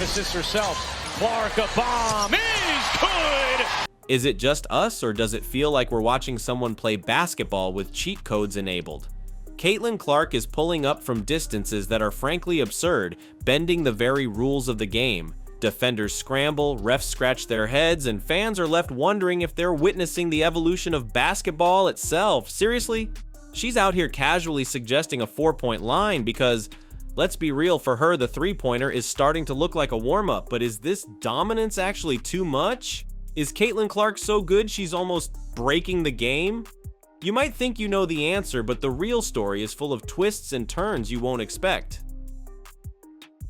5 assists herself. Clark, a bomb is good! Is it just us, or does it feel like we're watching someone play basketball with cheat codes enabled? Caitlin Clark is pulling up from distances that are frankly absurd, bending the very rules of the game. Defenders scramble, refs scratch their heads, and fans are left wondering if they're witnessing the evolution of basketball itself. Seriously? She's out here casually suggesting a 4-point line because, let's be real, for her the 3-pointer is starting to look like a warm-up, but is this dominance actually too much? Is Caitlin Clark so good she's almost breaking the game? You might think you know the answer, but the real story is full of twists and turns you won't expect.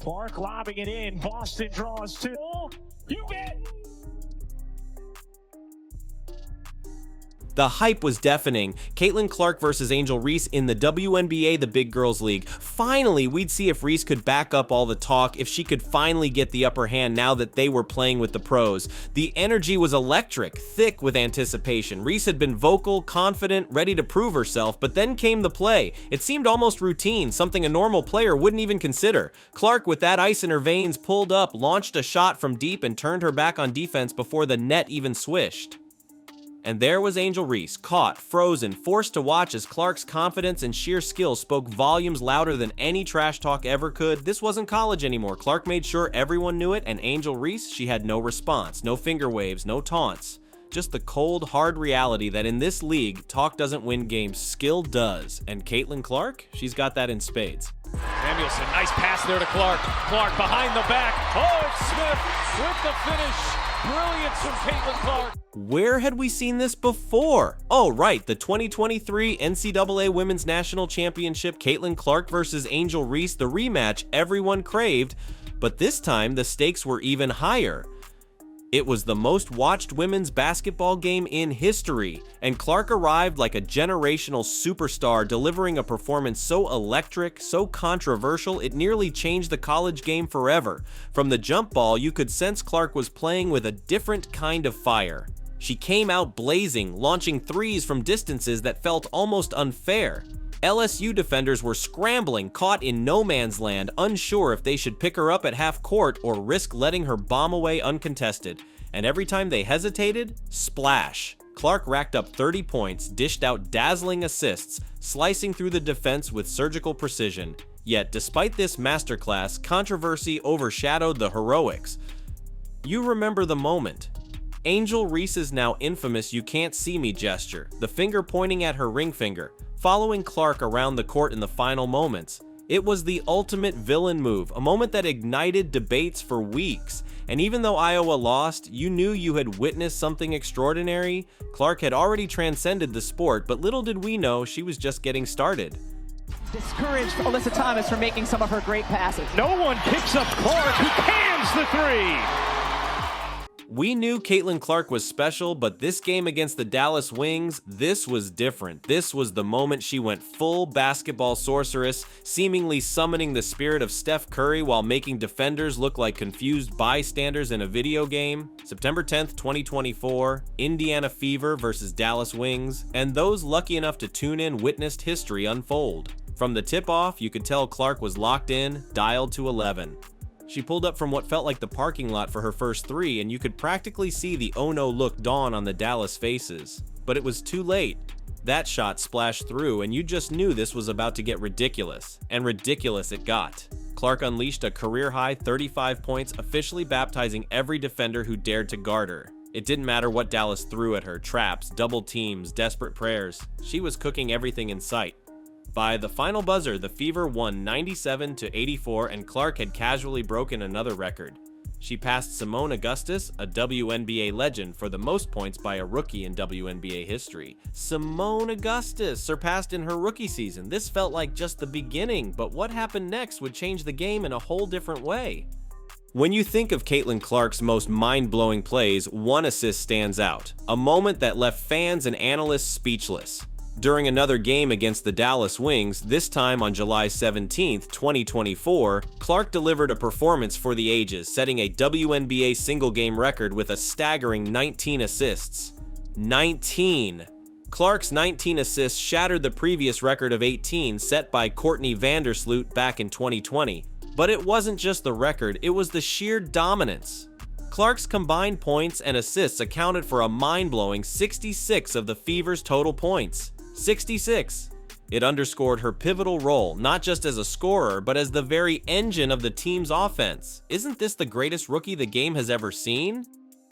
Clark lobbing it in. Boston draws 2. You bet! The hype was deafening. Caitlin Clark versus Angel Reese in the WNBA, the Big Girls League. Finally, we'd see if Reese could back up all the talk, if she could finally get the upper hand now that they were playing with the pros. The energy was electric, thick with anticipation. Reese had been vocal, confident, ready to prove herself, but then came the play. It seemed almost routine, something a normal player wouldn't even consider. Clark, with that ice in her veins, pulled up, launched a shot from deep, and turned her back on defense before the net even swished. And there was Angel Reese, caught, frozen, forced to watch as Clark's confidence and sheer skill spoke volumes louder than any trash talk ever could. This wasn't college anymore. Clark made sure everyone knew it, and Angel Reese, she had no response, no finger waves, no taunts. Just the cold, hard reality that in this league, talk doesn't win games, skill does. And Caitlin Clark, she's got that in spades. Samuelson, nice pass there to Clark. Clark behind the back. Oh, it's Smith with the finish. Brilliance from Caitlin Clark. Where had we seen this before? Oh, right, the 2023 NCAA Women's National Championship, Caitlin Clark versus Angel Reese, the rematch everyone craved, but this time the stakes were even higher. It was the most watched women's basketball game in history, and Clark arrived like a generational superstar, delivering a performance so electric, so controversial, it nearly changed the college game forever. From the jump ball, you could sense Clark was playing with a different kind of fire. She came out blazing, launching threes from distances that felt almost unfair. LSU defenders were scrambling, caught in no man's land, unsure if they should pick her up at half court or risk letting her bomb away uncontested. And every time they hesitated, splash. Clark racked up 30 points, dished out dazzling assists, slicing through the defense with surgical precision. Yet, despite this masterclass, controversy overshadowed the heroics. You remember the moment. Angel Reese's now infamous "you can't see me" gesture, the finger pointing at her ring finger, following Clark around the court in the final moments. It was the ultimate villain move, a moment that ignited debates for weeks. And even though Iowa lost, you knew you had witnessed something extraordinary. Clark had already transcended the sport, but little did we know she was just getting started. Discouraged Alyssa Thomas from making some of her great passes. No one picks up Clark, who cans the 3. We knew Caitlin Clark was special, but this game against the Dallas Wings, this was different. This was the moment she went full basketball sorceress, seemingly summoning the spirit of Steph Curry while making defenders look like confused bystanders in a video game. September 10th, 2024, Indiana Fever versus Dallas Wings, and those lucky enough to tune in witnessed history unfold. From the tip-off, you could tell Clark was locked in, dialed to 11. She pulled up from what felt like the parking lot for her first 3, and you could practically see the oh no look dawn on the Dallas faces. But it was too late. That shot splashed through, and you just knew this was about to get ridiculous. And ridiculous it got. Clark unleashed a career-high 35 points, officially baptizing every defender who dared to guard her. It didn't matter what Dallas threw at her, traps, double teams, desperate prayers. She was cooking everything in sight. By the final buzzer, the Fever won 97-84, and Clark had casually broken another record. She passed Simone Augustus, a WNBA legend, for the most points by a rookie in WNBA history. Simone Augustus surpassed in her rookie season. This felt like just the beginning, but what happened next would change the game in a whole different way. When you think of Caitlin Clark's most mind-blowing plays, one assist stands out, a moment that left fans and analysts speechless. During another game against the Dallas Wings, this time on July 17, 2024, Clark delivered a performance for the ages, setting a WNBA single-game record with a staggering 19 assists. 19! Clark's 19 assists shattered the previous record of 18 set by Courtney Vandersloot back in 2020. But it wasn't just the record, it was the sheer dominance. Clark's combined points and assists accounted for a mind-blowing 66 of the Fever's total points. 66! It underscored her pivotal role, not just as a scorer, but as the very engine of the team's offense. Isn't this the greatest rookie the game has ever seen?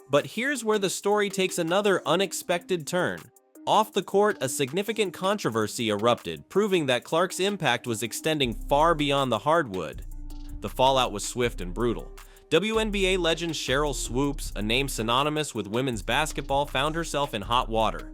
But here's where the story takes another unexpected turn. Off the court, a significant controversy erupted, proving that Clark's impact was extending far beyond the hardwood. The fallout was swift and brutal. WNBA legend Cheryl Swoops, a name synonymous with women's basketball, found herself in hot water.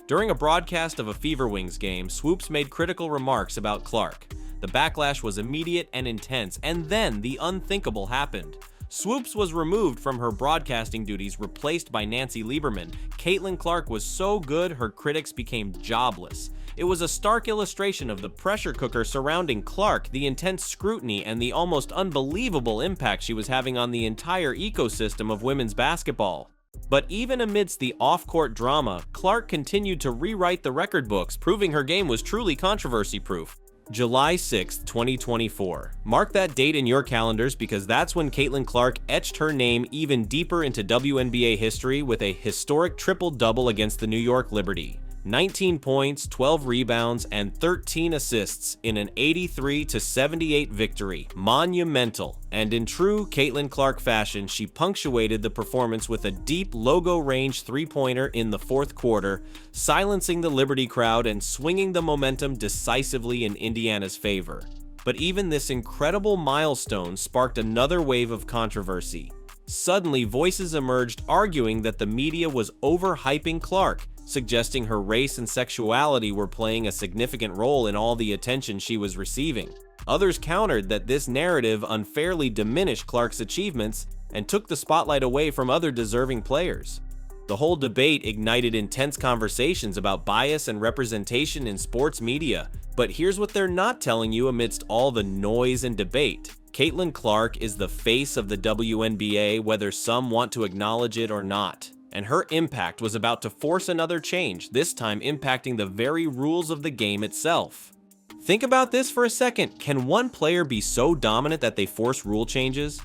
During a broadcast of a Fever Wings game, Swoops made critical remarks about Clark. The backlash was immediate and intense, and then the unthinkable happened. Swoops was removed from her broadcasting duties, replaced by Nancy Lieberman. Caitlin Clark was so good, her critics became jobless. It was a stark illustration of the pressure cooker surrounding Clark, the intense scrutiny, and the almost unbelievable impact she was having on the entire ecosystem of women's basketball. But even amidst the off-court drama, Clark continued to rewrite the record books, proving her game was truly controversy-proof. July 6, 2024. Mark that date in your calendars because that's when Caitlin Clark etched her name even deeper into WNBA history with a historic triple-double against the New York Liberty. 19 points, 12 rebounds, and 13 assists in an 83-78 victory. Monumental. And in true Caitlin Clark fashion, she punctuated the performance with a deep logo-range three-pointer in the fourth quarter, silencing the Liberty crowd and swinging the momentum decisively in Indiana's favor. But even this incredible milestone sparked another wave of controversy. Suddenly, voices emerged arguing that the media was overhyping Clark, suggesting her race and sexuality were playing a significant role in all the attention she was receiving. Others countered that this narrative unfairly diminished Clark's achievements and took the spotlight away from other deserving players. The whole debate ignited intense conversations about bias and representation in sports media. But here's what they're not telling you amidst all the noise and debate. Caitlin Clark is the face of the WNBA, whether some want to acknowledge it or not. And her impact was about to force another change, this time impacting the very rules of the game itself. Think about this for a second. Can one player be so dominant that they force rule changes?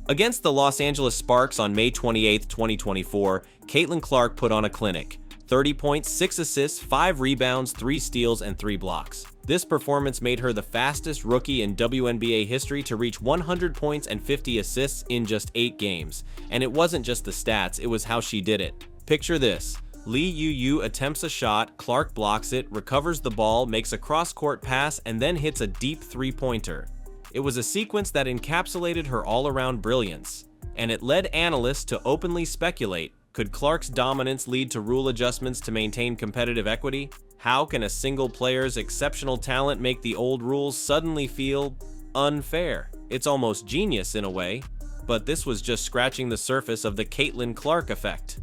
Against the Los Angeles Sparks on May 28, 2024, Caitlin Clark put on a clinic. 30 points, 6 assists, 5 rebounds, 3 steals, and 3 blocks. This performance made her the fastest rookie in WNBA history to reach 100 points and 50 assists in just 8 games. And it wasn't just the stats, it was how she did it. Picture this. Lee Yu attempts a shot, Clark blocks it, recovers the ball, makes a cross-court pass, and then hits a deep three-pointer. It was a sequence that encapsulated her all-around brilliance. And it led analysts to openly speculate, could Clark's dominance lead to rule adjustments to maintain competitive equity? How can a single player's exceptional talent make the old rules suddenly feel unfair? It's almost genius in a way, but this was just scratching the surface of the Caitlin Clark effect.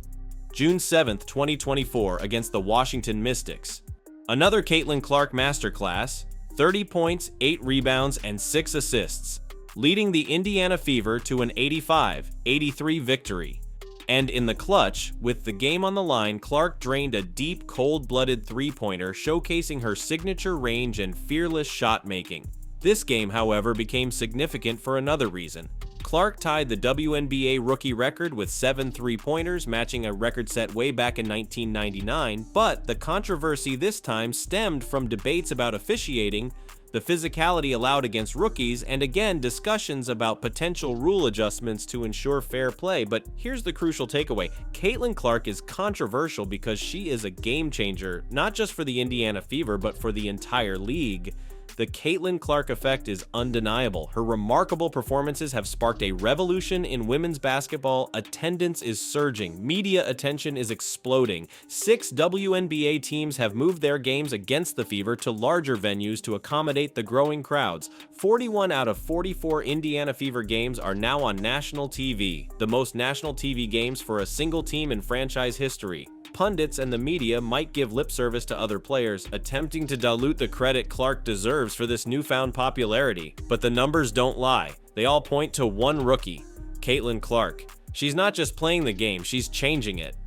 June 7, 2024, against the Washington Mystics. Another Caitlin Clark masterclass, 30 points, 8 rebounds, and 6 assists, leading the Indiana Fever to an 85-83 victory. And in the clutch, with the game on the line, Clark drained a deep, cold-blooded three-pointer, showcasing her signature range and fearless shot-making. This game, however, became significant for another reason. Clark tied the WNBA rookie record with 7 three-pointers, matching a record set way back in 1999, but the controversy this time stemmed from debates about officiating, the physicality allowed against rookies, and again, discussions about potential rule adjustments to ensure fair play. But here's the crucial takeaway. Caitlin Clark is controversial because she is a game changer, not just for the Indiana Fever, but for the entire league. The Caitlin Clark effect is undeniable. Her remarkable performances have sparked a revolution in women's basketball. Attendance is surging. Media attention is exploding. 6 WNBA teams have moved their games against the Fever to larger venues to accommodate the growing crowds. 41 out of 44 Indiana Fever games are now on national TV, the most national TV games for a single team in franchise history. Pundits and the media might give lip service to other players, attempting to dilute the credit Clark deserves for this newfound popularity. But the numbers don't lie. They all point to one rookie, Caitlin Clark. She's not just playing the game, she's changing it.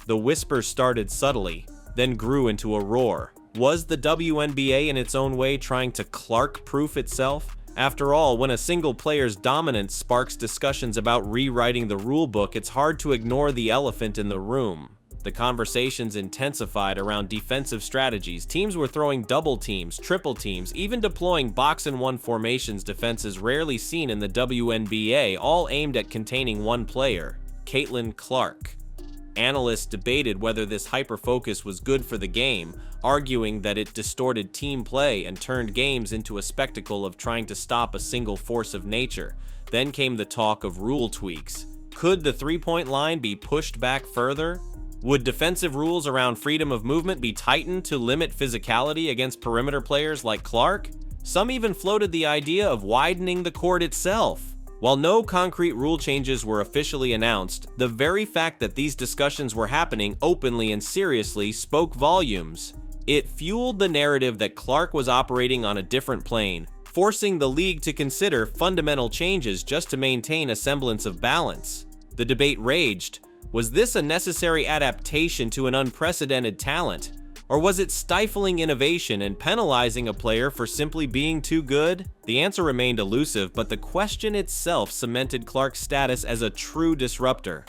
The whispers started subtly, then grew into a roar. Was the WNBA in its own way trying to Clark-proof itself? After all, when a single player's dominance sparks discussions about rewriting the rulebook, it's hard to ignore the elephant in the room. The conversations intensified around defensive strategies. Teams were throwing double teams, triple teams, even deploying box-and-one formations, defenses rarely seen in the WNBA, all aimed at containing one player, Caitlin Clark. Analysts debated whether this hyper-focus was good for the game, arguing that it distorted team play and turned games into a spectacle of trying to stop a single force of nature. Then came the talk of rule tweaks. Could the three-point line be pushed back further? Would defensive rules around freedom of movement be tightened to limit physicality against perimeter players like Clark? Some even floated the idea of widening the court itself. While no concrete rule changes were officially announced, the very fact that these discussions were happening openly and seriously spoke volumes. It fueled the narrative that Clark was operating on a different plane, forcing the league to consider fundamental changes just to maintain a semblance of balance. The debate raged. Was this a necessary adaptation to an unprecedented talent? Or was it stifling innovation and penalizing a player for simply being too good? The answer remained elusive, but the question itself cemented Clark's status as a true disruptor.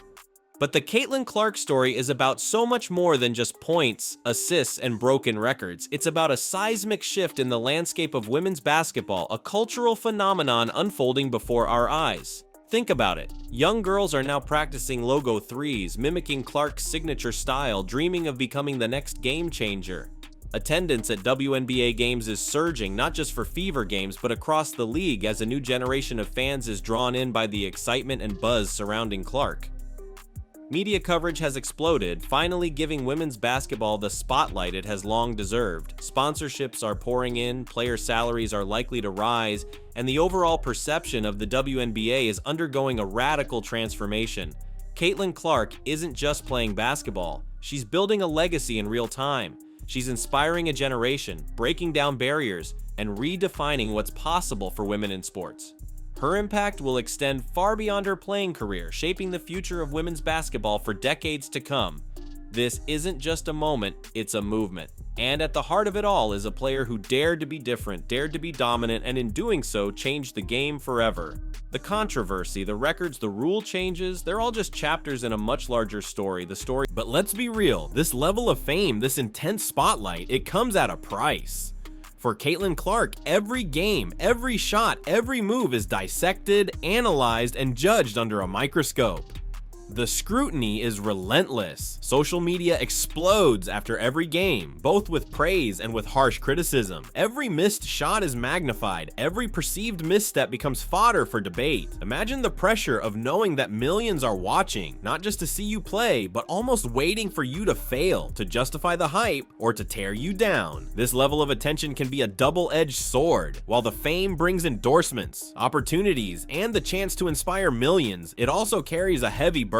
But the Caitlin Clark story is about so much more than just points, assists, and broken records. It's about a seismic shift in the landscape of women's basketball, a cultural phenomenon unfolding before our eyes. Think about it. Young girls are now practicing logo threes, mimicking Clark's signature style, dreaming of becoming the next game changer. Attendance at WNBA games is surging, not just for Fever games, but across the league as a new generation of fans is drawn in by the excitement and buzz surrounding Clark. Media coverage has exploded, finally giving women's basketball the spotlight it has long deserved. Sponsorships are pouring in, player salaries are likely to rise, and the overall perception of the WNBA is undergoing a radical transformation. Caitlin Clark isn't just playing basketball, she's building a legacy in real time. She's inspiring a generation, breaking down barriers, and redefining what's possible for women in sports. Her impact will extend far beyond her playing career, shaping the future of women's basketball for decades to come. This isn't just a moment, it's a movement. And at the heart of it all is a player who dared to be different, dared to be dominant, and in doing so, changed the game forever. The controversy, the records, the rule changes, they're all just chapters in a much larger story, But let's be real, this level of fame, this intense spotlight, it comes at a price. For Caitlin Clark, every game, every shot, every move is dissected, analyzed, and judged under a microscope. The scrutiny is relentless. Social media explodes after every game, both with praise and with harsh criticism. Every missed shot is magnified. Every perceived misstep becomes fodder for debate. Imagine the pressure of knowing that millions are watching, not just to see you play, but almost waiting for you to fail, to justify the hype, or to tear you down. This level of attention can be a double-edged sword. While the fame brings endorsements, opportunities, and the chance to inspire millions, it also carries a heavy burden.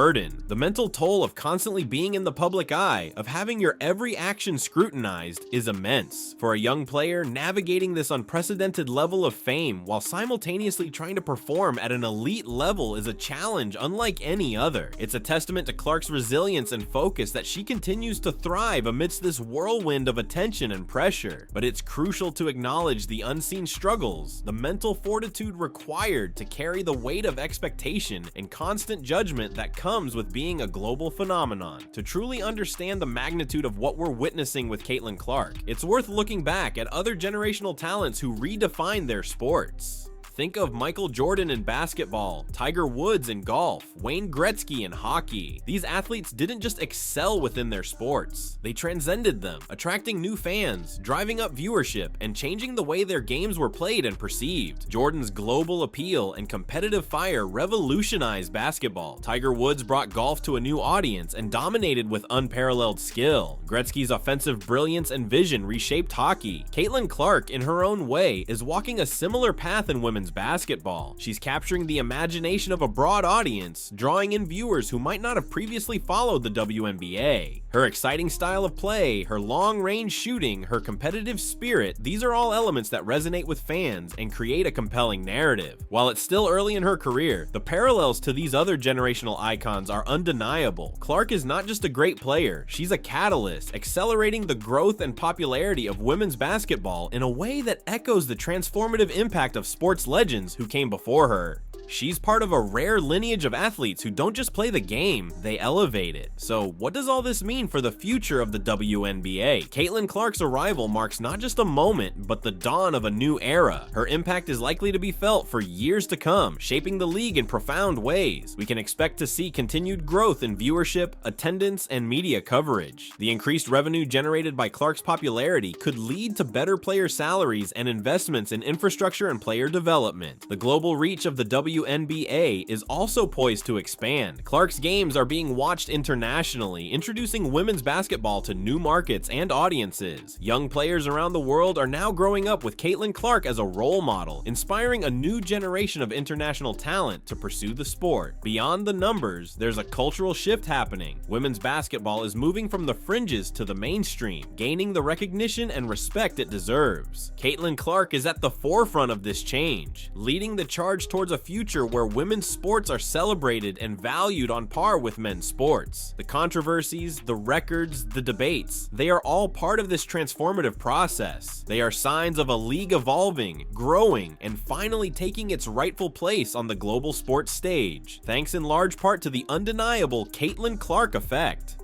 The mental toll of constantly being in the public eye, of having your every action scrutinized, is immense. For a young player, navigating this unprecedented level of fame while simultaneously trying to perform at an elite level is a challenge unlike any other. It's a testament to Clark's resilience and focus that she continues to thrive amidst this whirlwind of attention and pressure. But it's crucial to acknowledge the unseen struggles, the mental fortitude required to carry the weight of expectation and constant judgment that comes with being a global phenomenon. To truly understand the magnitude of what we're witnessing with Caitlin Clark, it's worth looking back at other generational talents who redefined their sports. Think of Michael Jordan in basketball, Tiger Woods in golf, Wayne Gretzky in hockey. These athletes didn't just excel within their sports, they transcended them, attracting new fans, driving up viewership, and changing the way their games were played and perceived. Jordan's global appeal and competitive fire revolutionized basketball. Tiger Woods brought golf to a new audience and dominated with unparalleled skill. Gretzky's offensive brilliance and vision reshaped hockey. Caitlin Clark, in her own way, is walking a similar path in women's basketball. She's capturing the imagination of a broad audience, drawing in viewers who might not have previously followed the WNBA. Her exciting style of play, her long-range shooting, her competitive spirit, these are all elements that resonate with fans and create a compelling narrative. While it's still early in her career, the parallels to these other generational icons are undeniable. Clark is not just a great player, she's a catalyst, accelerating the growth and popularity of women's basketball in a way that echoes the transformative impact of sports legends who came before her. She's part of a rare lineage of athletes who don't just play the game, they elevate it. So what does all this mean for the future of the WNBA? Caitlin Clark's arrival marks not just a moment, but the dawn of a new era. Her impact is likely to be felt for years to come, shaping the league in profound ways. We can expect to see continued growth in viewership, attendance, and media coverage. The increased revenue generated by Clark's popularity could lead to better player salaries and investments in infrastructure and player development. The global reach of the WNBA is also poised to expand. Clark's games are being watched internationally, introducing women's basketball to new markets and audiences. Young players around the world are now growing up with Caitlin Clark as a role model, inspiring a new generation of international talent to pursue the sport. Beyond the numbers, there's a cultural shift happening. Women's basketball is moving from the fringes to the mainstream, gaining the recognition and respect it deserves. Caitlin Clark is at the forefront of this change, leading the charge towards a future where women's sports are celebrated and valued on par with men's sports. The controversies, the records, the debates, they are all part of this transformative process. They are signs of a league evolving, growing, and finally taking its rightful place on the global sports stage, thanks in large part to the undeniable Caitlin Clark effect.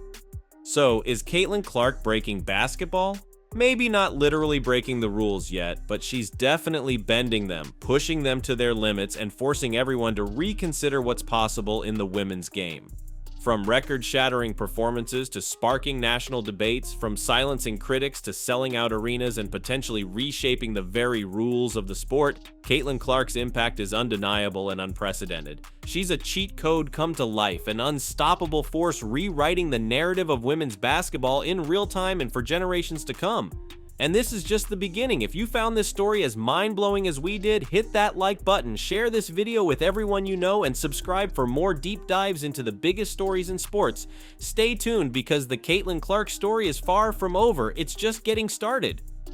So, is Caitlin Clark breaking basketball? Maybe not literally breaking the rules yet, but she's definitely bending them, pushing them to their limits, and forcing everyone to reconsider what's possible in the women's game. From record-shattering performances to sparking national debates, from silencing critics to selling out arenas and potentially reshaping the very rules of the sport, Caitlin Clark's impact is undeniable and unprecedented. She's a cheat code come to life, an unstoppable force rewriting the narrative of women's basketball in real time and for generations to come. And this is just the beginning. If you found this story as mind-blowing as we did, hit that like button, share this video with everyone you know, and subscribe for more deep dives into the biggest stories in sports. Stay tuned because the Caitlin Clark story is far from over. It's just getting started.